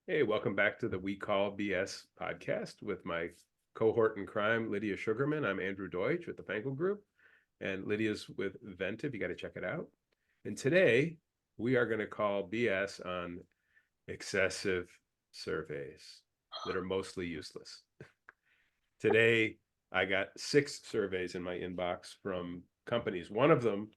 Hey, welcome back to the We Call BS podcast with my cohort in crime, Lydia Sugarman. I'm Andrew Deutsch with the Fankel Group, and Lydia's with Ventive. You got to check it out. And today we are going to call BS on excessive surveys that are mostly useless. Today, I got 6 surveys in my inbox from companies. One of them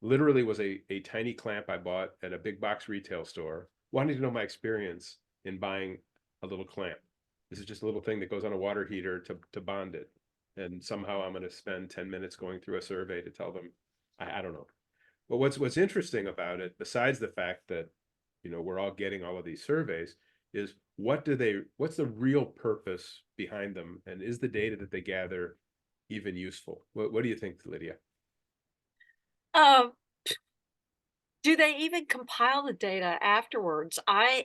literally was a tiny clamp I bought at a big box retail store, wanting to know my experience in buying a little clamp. This is just a little thing that goes on a water heater to bond it. And somehow I'm going to spend 10 minutes going through a survey to tell them, I don't know. But what's interesting about it, besides the fact that, we're all getting all of these surveys, is what's the real purpose behind them? And is the data that they gather even useful? What do you think, Lydia? Um, do they even compile the data afterwards? I'm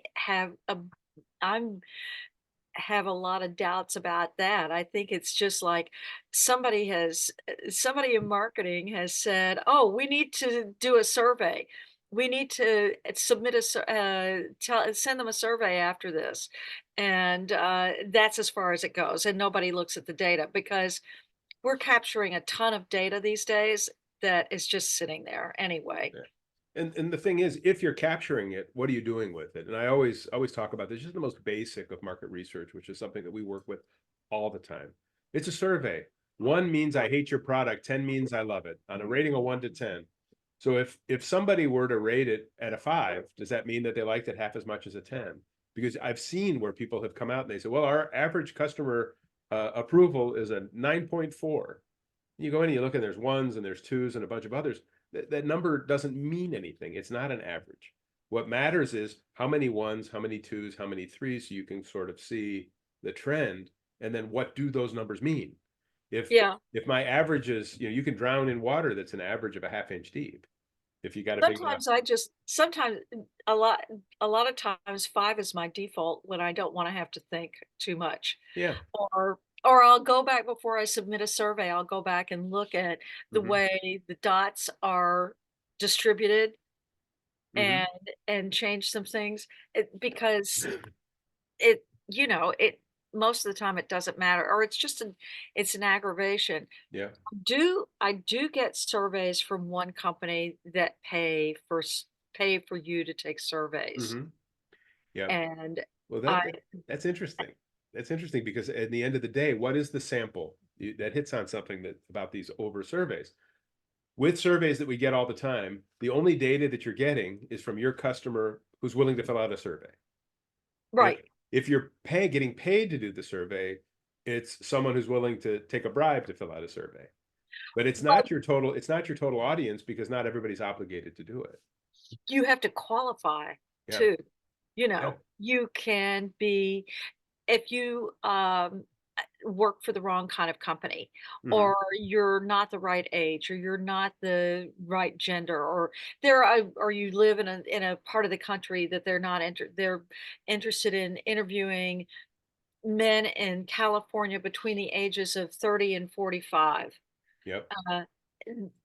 have a lot of doubts about that. I think it's just like somebody in marketing has said, "Oh, we need to do a survey. We need to submit send them a survey after this," and that's as far as it goes. And nobody looks at the data because we're capturing a ton of data these days that is just sitting there anyway. Yeah. And the thing is, if you're capturing it, what are you doing with it? And I always talk about this, just the most basic of market research, which is something that we work with all the time. It's a survey. 1 means I hate your product, 10 means I love it, on a rating of 1 to 10. So if somebody were to rate it at a 5, does that mean that they liked it half as much as a 10? Because I've seen where people have come out and they say, well, our average customer approval is a 9.4. You go in and you look and there's ones and there's twos and a bunch of others. That number doesn't mean anything. It's not an average. What matters is how many ones, how many twos, how many threes, so you can sort of see the trend. And then what do those numbers mean? If Yeah. if my average is, you can drown in water that's an average of a half inch deep if you got a big enough. Sometimes a lot of times 5 is my default when I don't wanna have to think too much. Yeah. Or I'll go back before I submit a survey, I'll go back and look at the Mm-hmm. way the dots are distributed Mm-hmm. and change some things, because it most of the time it doesn't matter, or it's an aggravation. Yeah. I do get surveys from one company that pay for you to take surveys, Mm-hmm. Yeah. and Well, I that's interesting. That's interesting because at the end of the day, what is the sample? That hits on something that about these over surveys. With surveys that we get all the time, the only data that you're getting is from your customer who's willing to fill out a survey. If right. if you're getting paid to do the survey, it's someone who's willing to take a bribe to fill out a survey. But Well, it's not your total audience because not everybody's obligated to do it. you have to qualify Yeah. too. Yeah. You can be if you, work for the wrong kind of company, Hmm. or you're not the right age, or you're not the right gender, or you live in a part of the country that they're interested in interviewing men in California between the ages of 30 and 45, Yep. uh,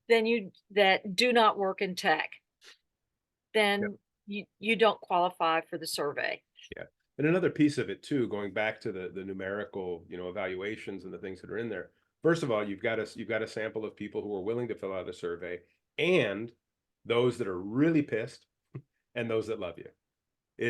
then you that do not work in tech, Yep. then you don't qualify for the survey. Yeah. And another piece of it too, going back to the numerical, evaluations and the things that are in there. First of all, you've got a sample of people who are willing to fill out a survey, and those that are really pissed and those that love you.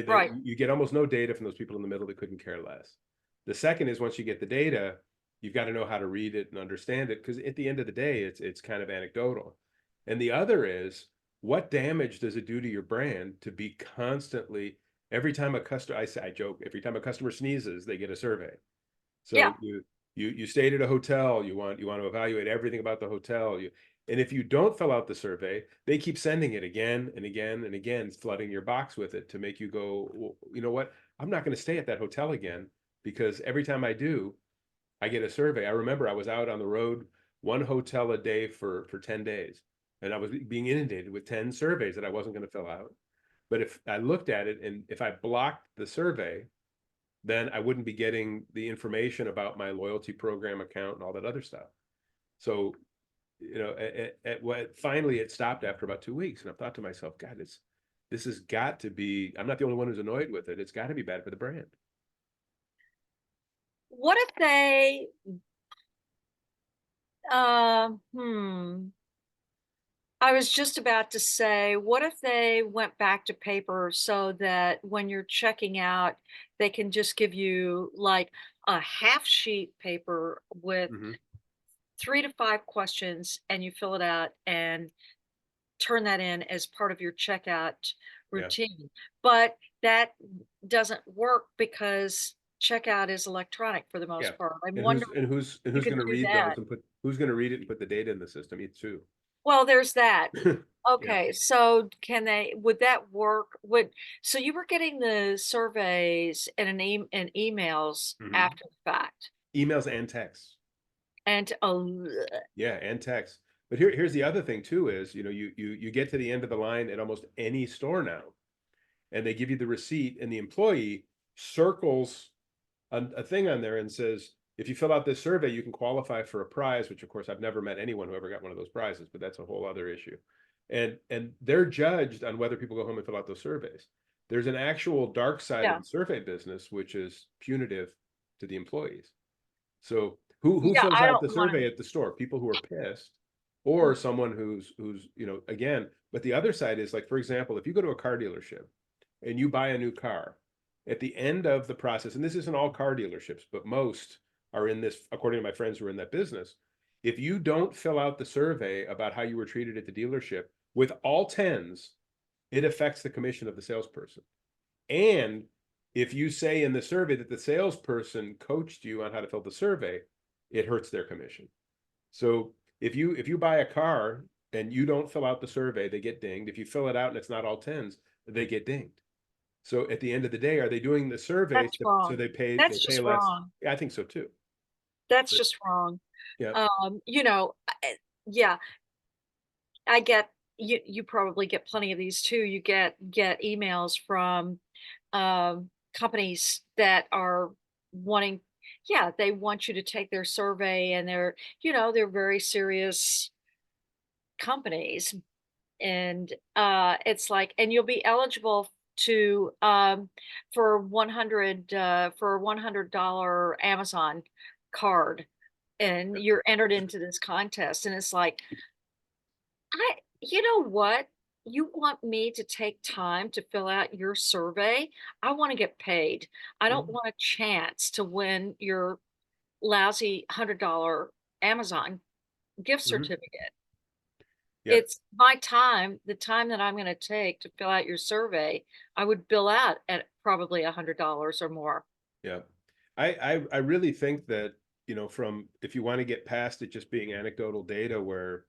Right. You get almost no data from those people in the middle that couldn't care less. The second is once you get the data, you've got to know how to read it and understand it because at the end of the day, it's kind of anecdotal. And the other is what damage does it do to your brand to be constantly every time a customer I joke every time a customer sneezes, they get a survey. So Yeah. you stayed at a hotel, you want to evaluate everything about the hotel. And if you don't fill out the survey, they keep sending it again and again and again, flooding your box with it to make you go, well, you know what? I'm not going to stay at that hotel again because every time I do, I get a survey. I remember I was out on the road, 1 hotel a day for 10 days, and I was being inundated with 10 surveys that I wasn't going to fill out. But if I looked at it and if I blocked the survey, then I wouldn't be getting the information about my loyalty program account and all that other stuff. So, finally it stopped after about 2 weeks, and I thought to myself, God, this has got to be, I'm not the only one who's annoyed with it. It's got to be bad for the brand. What if they, I was just about to say, what if they went back to paper so that when you're checking out, they can just give you like a half sheet paper with Hmm. 3 to 5 questions, and you fill it out and turn that in as part of your checkout Yeah. routine. But that doesn't work because checkout is electronic for the Yeah. most part. I'm And wondering and if you who's could going to do read that. those and who's going to read it and put the data in the system? It too. Well, there's that. Yeah. Okay, so can they would that work? Would so you were getting the surveys and and emails Hmm. after the fact. Emails and texts. And Yeah, and text. But here's the other thing too is, you get to the end of the line at almost any store now, and they give you the receipt, and the employee circles a thing on there and says, if you fill out this survey, you can qualify for a prize, which of course I've never met anyone who ever got one of those prizes, but that's a whole other issue. And they're judged on whether people go home and fill out those surveys. There's an actual dark side of yeah. the survey business, which is punitive to the employees. So who Yeah, fills I out don't the want to. survey at the store? People who are pissed, or someone who's again. But the other side is like, for example, if you go to a car dealership and you buy a new car, at the end of the process, and this isn't all car dealerships, but most are in this, according to my friends who are in that business. If you don't fill out the survey about how you were treated at the dealership with all tens, it affects the commission of the salesperson. And if you say in the survey that the salesperson coached you on how to fill the survey, it hurts their commission. So if you buy a car and you don't fill out the survey, they get dinged. If you fill it out and it's not all tens, they get dinged. So at the end of the day, are they doing the survey That's so wrong. they That's pay just less? wrong. Yeah, I think so too. That's But just wrong. yeah. You know, yeah, I get you probably get plenty of these too. You get emails from companies that are wanting yeah, they want you to take their survey and they're very serious companies and it's like and you'll be eligible to for a $100 Amazon card and you're entered into this contest and it's like you know what? You want me to take time to fill out your survey? I want to get paid. I don't Mhm. want a chance to win your lousy $100 Amazon gift Mhm. certificate. Yeah. It's my time, the time that I'm going to take to fill out your survey. I would bill out at probably $100 or more. Yeah. I really think that, from if you want to get past it just being anecdotal data where,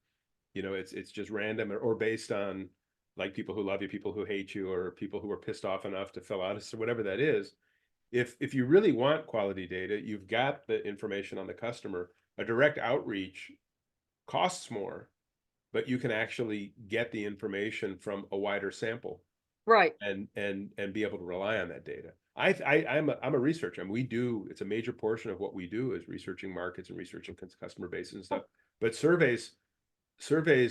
it's just random or based on like people who love you, people who hate you, or people who are pissed off enough to fill out, so whatever that is. If you really want quality data, you've got the information on the customer. A direct outreach costs more, but you can actually get the information from a wider sample Right. and be able to rely on that data. I'm a researcher. I mean, it's a major portion of what we do is researching markets and researching customer bases and stuff. But surveys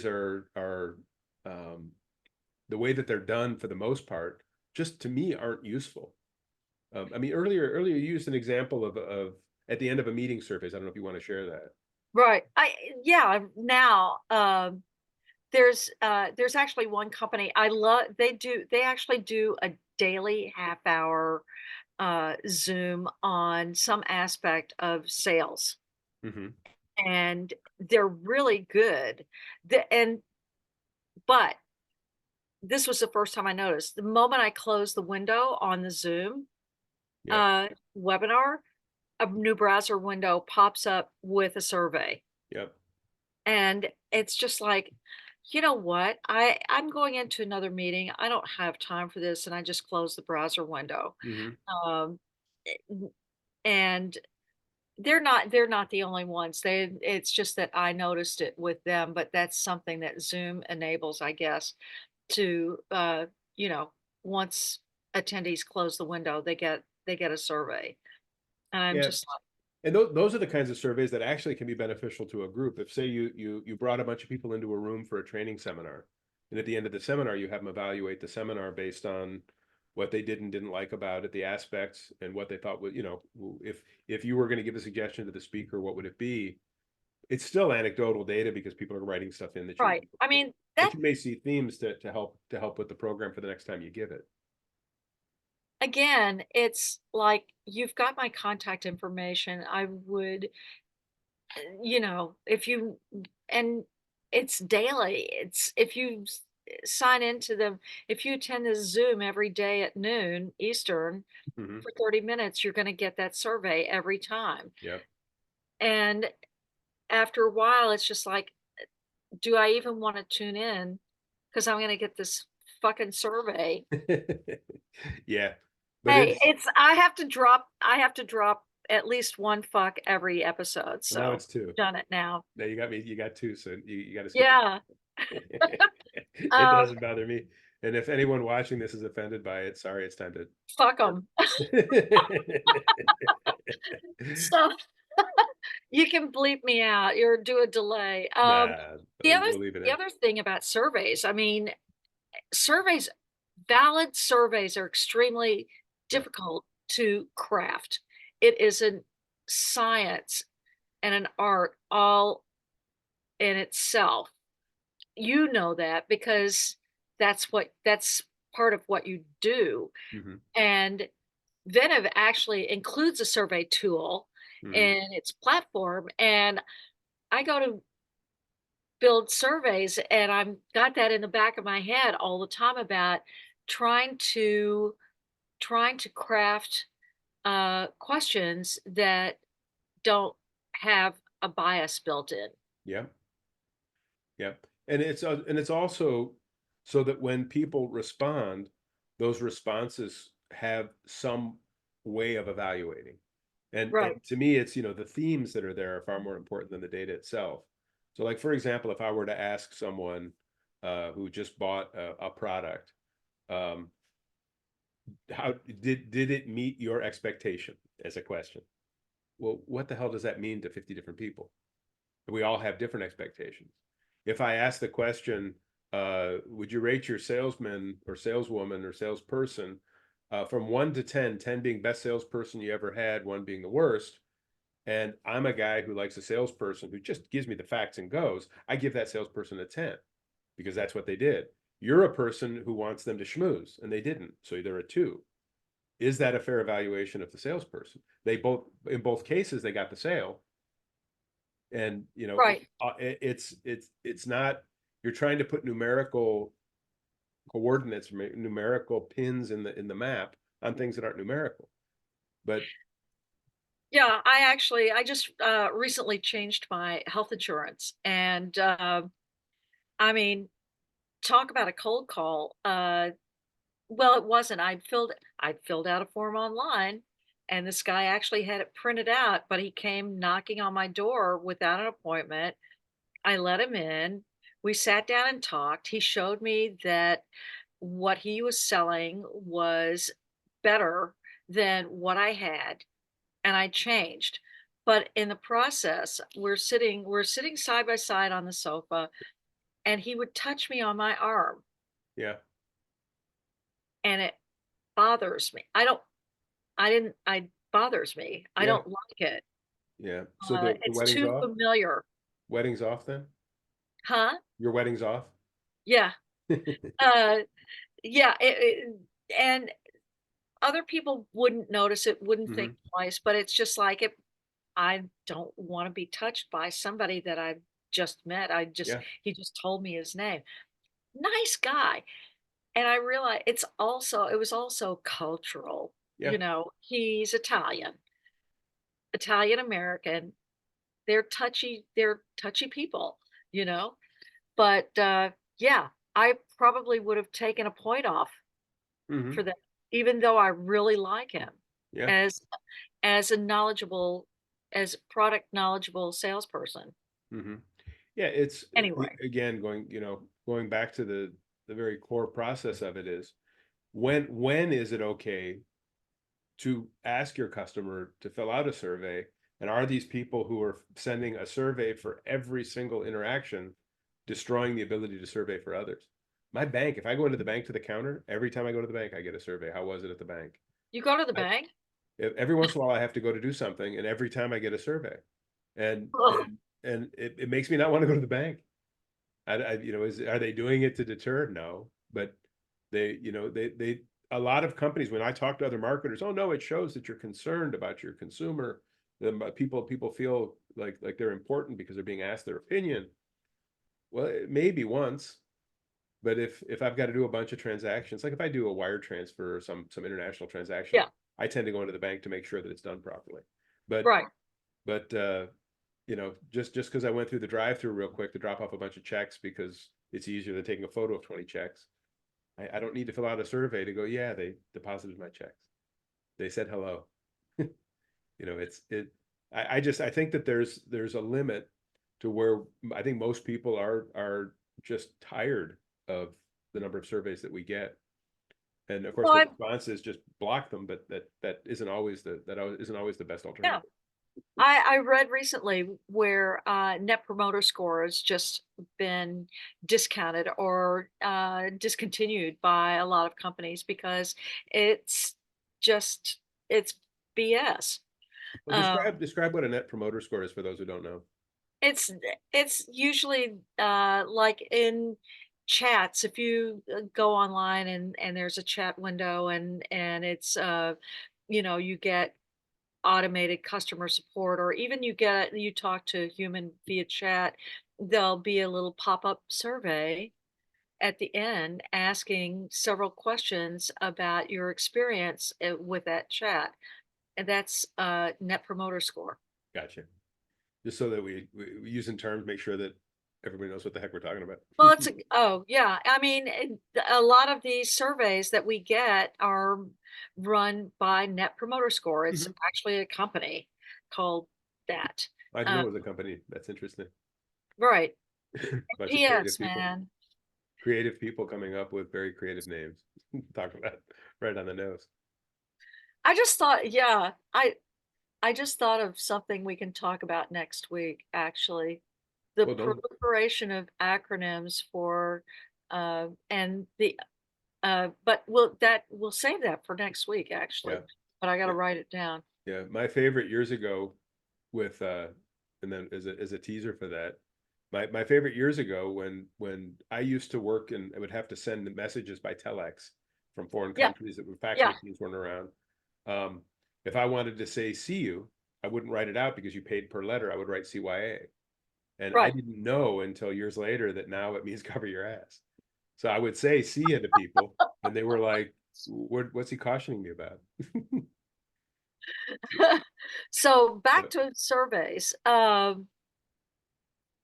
are the way that they're done for the most part, just to me aren't useful. I mean, earlier you used an example of at the end of a meeting surveys. I don't know if you want to share that. Right. Yeah, now there's actually one company I love they actually do a daily half hour Zoom on some aspect of sales, Hmm. and they're really good. And but this was the first time I noticed. The moment I closed the window on the Zoom Yeah. webinar, a new browser window pops up with a survey, Yep. and it's just like, you know what? I'm going into another meeting. I don't have time for this, and I just closed the browser window. Hmm. Um, and they're not the only ones. It's just that I noticed it with them, but that's something that Zoom enables, I guess, to you know, once attendees close the window, they get a survey. And I'm Yeah. just like, And those are the kinds of surveys that actually can be beneficial to a group. If say you brought a bunch of people into a room for a training seminar, And at the end of the seminar, you have them evaluate the seminar based on what they did and didn't like about it, the aspects, and what they thought would, if you were going to give a suggestion to the speaker, what would it be? It's still anecdotal data because people are writing stuff in that Right. I mean, but that you may see themes to help with the program for the next time you give it. again, it's like you've got my contact information. I would, if you and it's daily. It's if you sign into them, if you attend this Zoom every day at noon Eastern Hmm. for 30 minutes, you're going to get that survey every time. Yep. And after a while, it's just like, do I even want to tune in? Because I'm going to get this fucking survey. Yeah, but Hey, it's it's I have to drop at least one fuck every episode. well, now So it's two. done it now. Now you got me. You got two, so you got to skip Yeah. it. It Um, doesn't bother me. And if anyone watching this is offended by it, sorry, it's time to. fuck them. So you can bleep me out or do a delay. Nah, The other we'll leave it the in. other thing about surveys, I mean, surveys valid surveys are extremely Yeah. difficult to craft. It is a science and an art all in itself. You know that because that's part of what you do. Hmm. And Ventive actually includes a survey tool Hmm. in its platform, and I go to build surveys, and I'm got that in the back of my head all the time about trying to trying to craft, questions that don't have a bias built in. Yeah. Yeah. And it's also so that when people respond, those responses have some way of evaluating. And Right. to me, it's, the themes that are there are far more important than the data itself. So like, for example, if I were to ask someone who just bought a product, um, how did it meet your expectation, as a question? Well, what the hell does that mean to 50 different people? We all have different expectations. If I ask the question, would you rate your salesman or saleswoman or salesperson from 1 to 10, 10 being best salesperson you ever had, one being the worst, and I'm a guy who likes a salesperson who just gives me the facts and goes, I give that salesperson a 10 because that's what they did. You're a person who wants them to schmooze and they didn't, so they're a 2. Is that a fair evaluation of the salesperson? They both, in both cases, they got the sale, and Right. it's not, you're trying to put numerical coordinates, numerical pins in the map on things that aren't numerical. But Yeah, I just, recently changed my health insurance, and, I mean, talk about a cold call. Well, it wasn't. I'd filled out a form online, and this guy actually had it printed out, but he came knocking on my door without an appointment. I let him in. We sat down and talked. He showed me that what he was selling was better than what I had, and I changed. But in the process, we're sitting side by side on the sofa, and he would touch me on my arm, yeah. and it bothers me. I didn't I bothers me. I Yeah. don't like it. Yeah, so the It's wedding's too off. familiar. Wedding's off then. Huh? Your wedding's off. Yeah. Uh, yeah, and other people wouldn't notice it, wouldn't think Hmm. twice, but it's just like it I don't wanna be touched by somebody that I've just met. Yeah. He just told me his name. Nice guy. And I realized it was also cultural. Yeah. He's Italian American. They're touchy people, you know? But, yeah, I probably would have taken a point off for Hmm. that, even though I really like him Yeah. as as a knowledgeable as product knowledgeable salesperson. Hmm. Yeah, it's Anyway, again going back to the very core process of it is, when is it okay to ask your customer to fill out a survey? And are these people who are sending a survey for every single interaction destroying the ability to survey for others? My bank, if I go into the bank to the counter, every time I go to the bank, I get a survey. How was it at the bank? You go to the I, bank? every once in a while, I have to go to do something, and every time I get a survey, and Oh, and it makes me not want to go to the bank. Are they doing it to deter? No, but they a lot of companies, when I talk to other marketers, oh no, it shows that you're concerned about your consumer. People feel like they're important because they're being asked their opinion. Well, maybe once, but if I've got to do a bunch of transactions, like if I do a wire transfer or some international transaction, yeah, I tend to go into the bank to make sure that it's done properly. But right. but just because I went through the drive-through real quick to drop off a bunch of checks because it's easier than taking a photo of 20 checks. I don't need to fill out a survey to go, yeah, they deposited my checks. They said hello. It's it. I think that there's a limit to where I think most people are just tired of the number of surveys that we get. And of course, Well, the response is just block them, but that isn't always the best yeah. alternative. I read recently where net promoter score has just been discounted or discontinued by a lot of companies because it's just it's BS. Well, Um, describe what a net promoter score is for those who don't know. it's it's usually like in chats if you go online and there's a chat window and it's you get automated customer support or even you talk to a human via chat, there'll be a little pop-up survey at the end asking several questions about your experience with that chat, and that's net promoter score. Gotcha. Just so that we use in terms, make sure that everybody knows what the heck we're talking about. Well, oh yeah, I mean, a lot of these surveys that we get are run by net promoter score. It's Mhm. actually a company called that. I didn't uh, know it was a company. That's interesting. right. A bunch of Yes, man. creative people coming up with very creative names. Talk about right on the nose. I just thought, yeah, I just thought of something we can talk about next week, actually. The Well, don't. proliferation of acronyms for and the but we'll save that for next week, Yeah, actually. But I got to yeah, write it down. yeah. My favorite years ago with and then as a teaser for that, my favorite years ago when I used to work and I would have to send messages by telex from foreign Yeah, countries that were fax yeah, machines weren't around. Um, if I wanted to say see you, I wouldn't write it out because you paid per letter. I would write CYA. And I right. didn't know until years later that now it means cover your ass. So I would say see you to people, and they were like, what's he cautioning me about? So back So to surveys.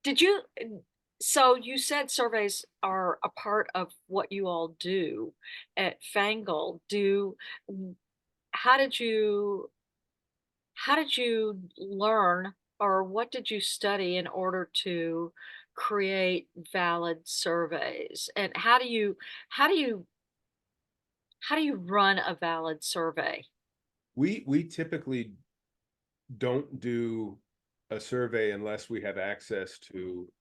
Did you? So you said surveys are a part of what you all do at Fangle. How did you How did you learn or what did you study in order to create valid surveys? And how do you how do you run a valid survey? we typically don't do a survey unless we have access to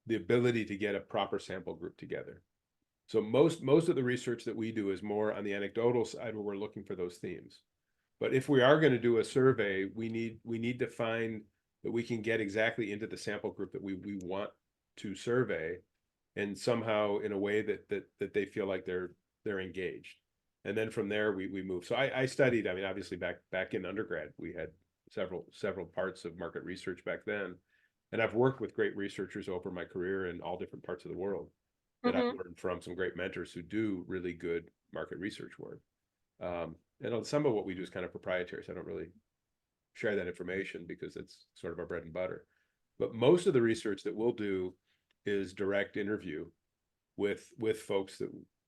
the ability to get a proper sample group together. So most of the research that we do is more on the anecdotal side where we're looking for those themes. But if we are going to do a survey, we need to find that we can get exactly into the sample group that we want to survey, and somehow in a way that they feel like they're engaged. And then from there we move. So I studied. I mean, obviously back in undergrad, we had several parts of market research back then, and I've worked with great researchers over my career in all different parts of the world that I've Mhm. learned from some great mentors who do really good market research work. And some of what we do is kind of proprietary, so I don't really share that information because it's sort of our bread and butter. But most of the research that we'll do is direct interview with folks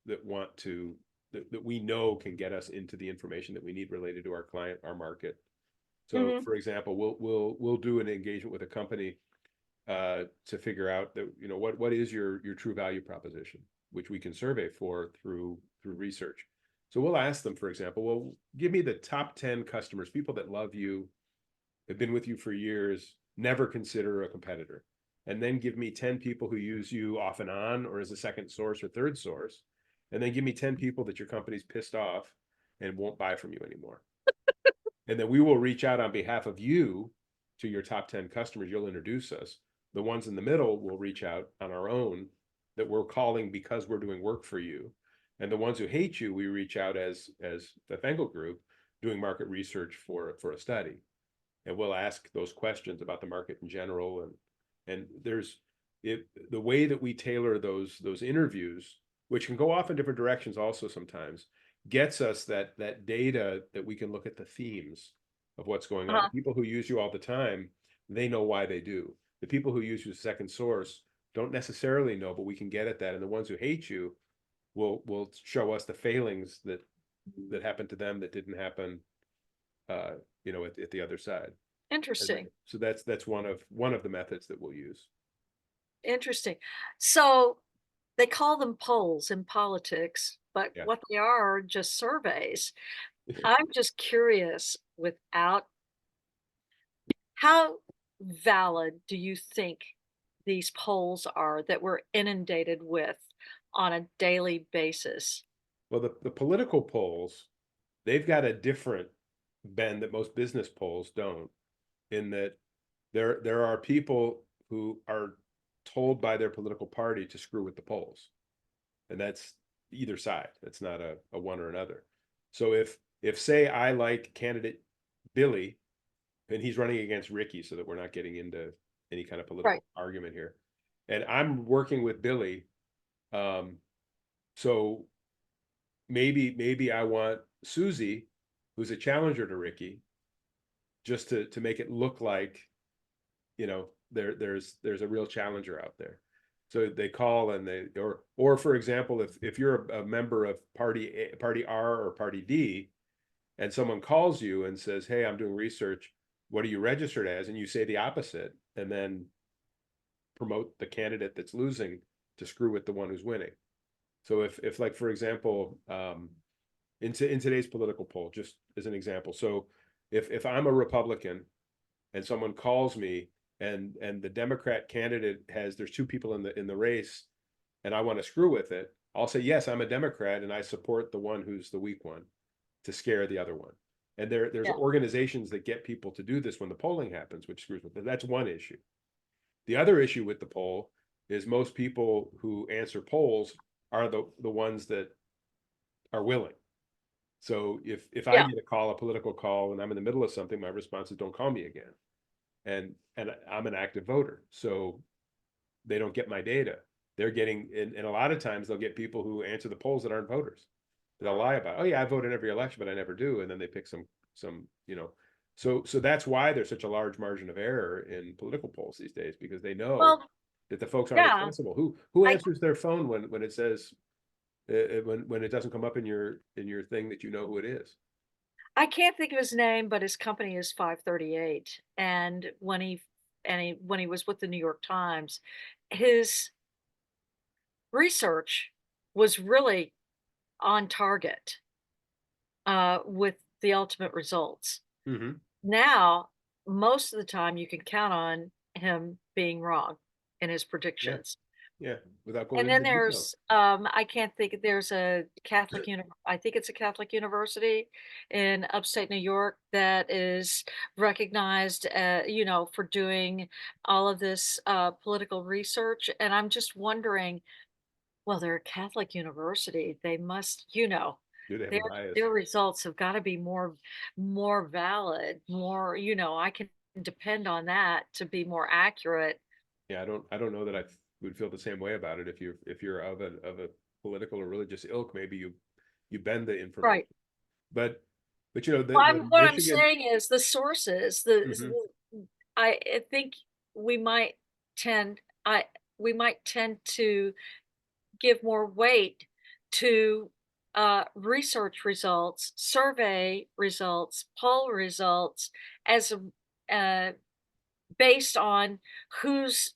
that want to that we know can get us into the information that we need related to our client, our market. So, Mhm. for example, we'll do an engagement with a company to figure out that what is your true value proposition, which we can survey for through research. So we'll ask them, for example, well, give me the top 10 customers, people that love you, have been with you for years, never consider a competitor. and then give me 10 people who use you off and on or as a second source or third source, and then give me 10 people that your company's pissed off and won't buy from you anymore. And then we will reach out on behalf of you to your top 10 customers. You'll introduce us. The ones in the middle will reach out on our own that we're calling because we're doing work for you. And the ones who hate you, we reach out as the Fenkel Group doing market research for a study. And we'll ask those questions about the market in general. And there's the way that we tailor those interviews, which can go off in different directions also sometimes, gets us that data that we can look at the themes of what's going on. Uh-huh. The people who use you all the time, they know why they do. The people who use you as a second source don't necessarily know, but we can get at that. And the ones who hate you will show us the failings that happened to them that didn't happen, at the other side. Interesting. So that's one of the methods that we'll use. Interesting. So they call them polls in politics, but Yeah. what they are just surveys. I'm just curious, without how valid do you think these polls are that we're inundated with on a daily basis? Well, the political polls, they've got a different bend that most business polls don't, in that there are people who are told by their political party to screw with the polls. And that's either side. It's not a one or another. So if say I like candidate Billy and he's running against Ricky, so that we're not getting into any kind of political Right. argument here, and I'm working with Billy, so maybe I want Susie, who's a challenger to Ricky, just to make it look like, there's a real challenger out there. So they call and or for example, if you're a member of party R or party D, and someone calls you and says, "Hey, I'm doing research. What are you registered as?" and you say the opposite, and then promote the candidate that's losing to screw with the one who's winning. So if like for example, in today's political poll, just as an example, so if I'm a Republican and someone calls me and the Democrat candidate there's two people in the race, and I want to screw with it, I'll say, yes, I'm a Democrat and I support the one who's the weak one, to scare the other one. And there's Yeah. organizations that get people to do this when the polling happens, which screws with it. That's one issue. The other issue with the poll is most people who answer polls are the ones that are willing. So if I Yeah. get a political call, and I'm in the middle of something, my response is, don't call me again. And I'm an active voter, so they don't get my data. They're getting, and a lot of times they'll get people who answer the polls that aren't voters. They'll lie about, oh yeah, I vote in every election, but I never do, and then they pick some. So that's why there's such a large margin of error in political polls these days, because they know Well, that the folks aren't yeah. accessible. Who I answers their phone when it says, when it doesn't come up in your thing that you know who it is? I can't think of his name, but his company is 538. And when he was with the New York Times, his research was really on target with the ultimate results. Mm-hmm. Now, most of the time, you can count on him being wrong in his Yeah, predictions. yeah. Without going And into then the details. there's, I can't think, there's a I think it's a Catholic university in upstate New York that is recognized, for doing all of this political research. And I'm just wondering, well, they're a Catholic university. They must, Do they have their a bias? their results have got to be more valid, more, I can depend on that to be more accurate. Yeah, I don't know that I would feel the same way about it. If you're of a political or religious ilk, maybe you bend the information. Right. But Well, the what I'm Michigan. saying is the sources, Mhm. I think we might tend I we might tend to give more weight to research results, survey results, poll results as uh, based on who's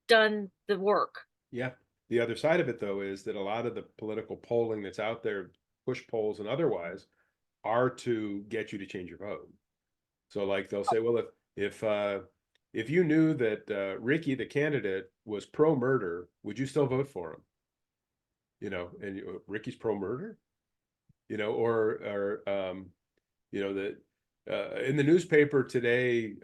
done the work. Yeah. The other side of it, though, is that a lot of the political polling that's out there, push polls and otherwise, are to get you to change your vote. So like they'll say, well, if If you knew that Ricky, the candidate, was pro-murder, would you still vote for him? And Ricky's pro-murder, or that in the newspaper today,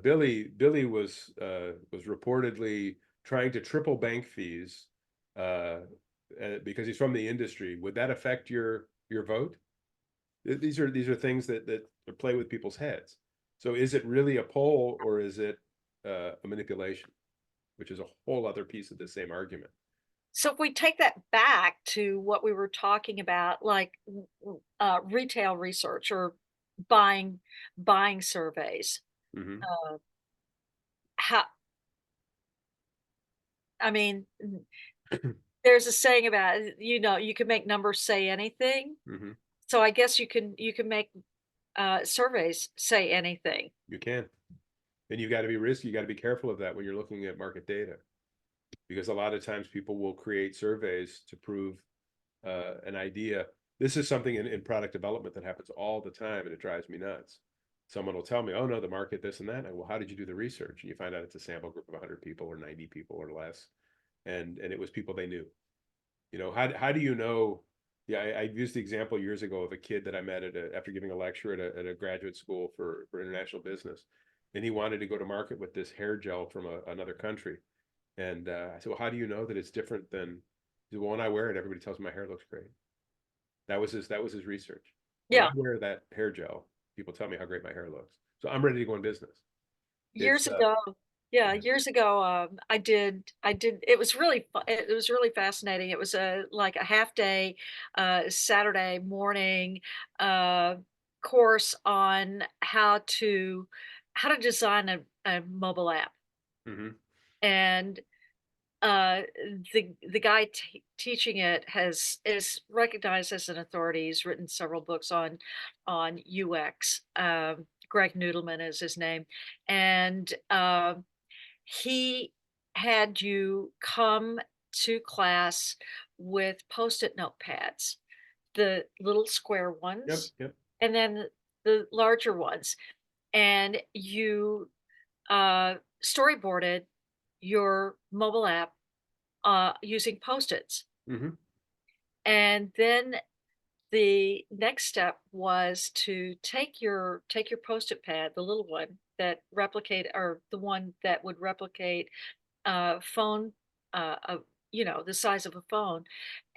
Billy was reportedly trying to triple bank fees uh, because he's from the industry. Would that affect your vote? These are things that play with people's heads. So is it really a poll or is it a manipulation, which is a whole other piece of the same argument? So if we take that back to what we were talking about, like retail research or buying surveys, Hmm. uh, how I mean, there's a saying about you can make numbers say anything. Hmm. So I guess you can make surveys say anything. You can. And you got to be risky. You got to be careful of that when you're looking at market data, because a lot of times people will create surveys to prove an idea. This is something in product development that happens all the time, and it drives me nuts. Someone will tell me, "Oh no, the market, this and that." And I, well, how did you do the research? And you find out it's a sample group of 100 people or 90 people or less, and it was people they knew. How do you know? Yeah, I used the example years ago of a kid that I met after giving a lecture at a graduate school for international business, and he wanted to go to market with this hair gel from another country. And I said, well, how do you know that it's different than the one I wear it? Everybody tells me my hair looks great. That was his research. When I Yeah. wear that hair gel, people tell me how great my hair looks. So I'm ready to go in business. It's Years ago, yeah, yeah. years ago, I did it was really it was really fascinating. It was a like a half day, Saturday morning, uh, course on how to design a mobile app. Hmm. And, uh, the guy teaching it is recognized as an authority. He's written several books on UX. Greg Noodleman is his name, and, he had you come to class with Post-it notepads, the little square Yep, ones, yep. and then the larger ones, and you, storyboarded your mobile app, using Post-its, Hmm. and then the next step was to take your Post-it pad, the little one that replicate or the one that would replicate phone, of the size of a phone,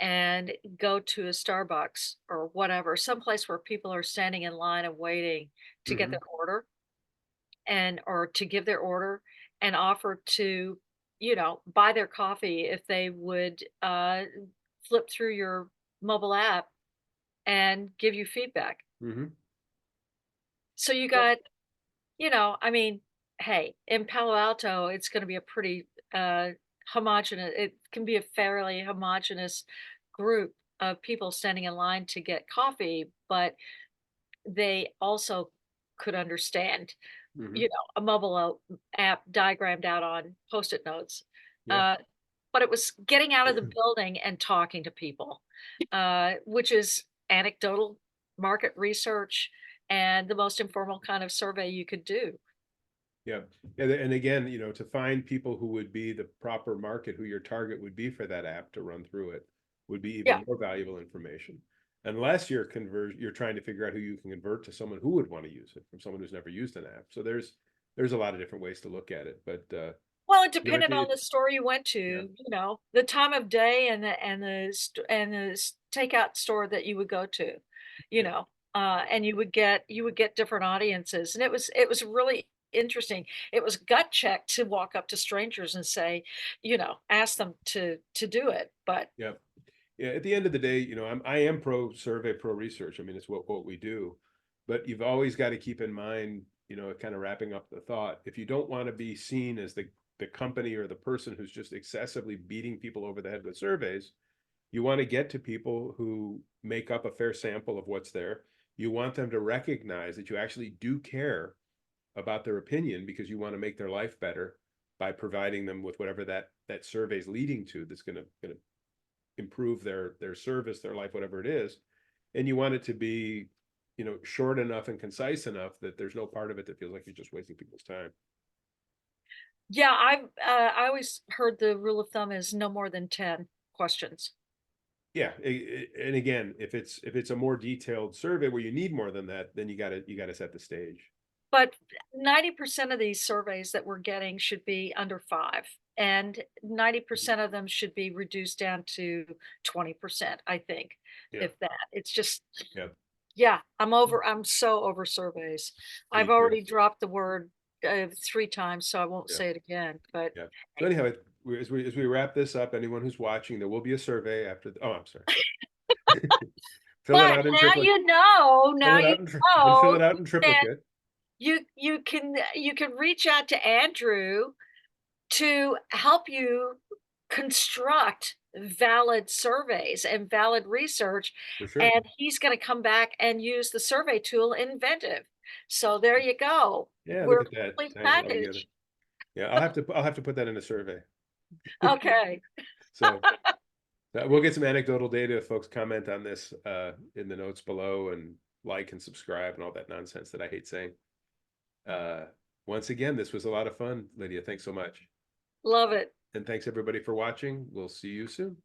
and go to a Starbucks or whatever, someplace where people are standing in line and waiting to get their Hmm. order or to give their order and offer to, buy their coffee if they would flip through your mobile app and give you feedback. Hmm. So you Yep. got, I mean, hey, in Palo Alto, it's gonna be a pretty, homogeneous. It can be a fairly homogeneous group of people standing in line to get coffee, but they also could understand, Hmm. a mobile app diagrammed out on Post-it notes. Yeah. Uh, but it was getting out of the building and talking to people, which is anecdotal market research and the most informal kind of survey you could do. Yeah. And again, to find people who would be the proper market, who your target would be for that app to run through it, would be Yeah. even more valuable information. Unless you're trying to figure out who you can convert to someone who would want to use it from someone who's never used an app. So there's a lot of different ways to look at it. But Well, it you know, depended on the store you went to, yeah, the time of day and the takeout store that you would go to, you yeah, know, and you would get different audiences, and it was really interesting. It was gut check to walk up to strangers and say, ask them to do it, but yeah. Yeah, at the end of the day, I am pro survey, pro research. I mean, it's what we do. But you've always got to keep in mind, kind of wrapping up the thought, if you don't want to be seen as the company or the person who's just excessively beating people over the head with surveys, you want to get to people who make up a fair sample of what's there. You want them to recognize that you actually do care about their opinion because you want to make their life better by providing them with whatever that survey is leading to, that's going to improve their service, their life, whatever it is. And you want it to be, short enough and concise enough that there's no part of it that feels like you're just wasting people's time. Yeah, I always heard the rule of thumb is no more than 10 questions. Yeah, and again, if it's a more detailed survey where you need more than that, then you gotta set the stage. But 90% of these surveys that we're getting should be under 5, and Mhm. 90% of them should be reduced down to 20%, I think, Yeah, if that. It's just yeah, yeah, I'm so over surveys. me I've too. already dropped the word, 3 times, so I won't Yeah, say it again, but yeah. So hey. anyhow, as we wrap this up, anyone who's watching, there will be a survey after. Oh, I'm sorry. Fill it But out in now triplicate. you know, Fill now it you out in and fill know it out in that triplicate. you can reach out to Andrew to help you construct valid surveys and valid research, For sure. and he's gonna come back and use the survey tool Inventive. So there you go. Yeah, look We're at that, complete tying it all together. package. Yeah, I'll have to put that in a survey. Okay. So we'll get some anecdotal data if folks comment on this in the notes below, and like and subscribe and all that nonsense that I hate saying. Uh, Once again, this was a lot of fun, Lydia. Thanks so much. Love it. And thanks everybody for watching. We'll see you soon.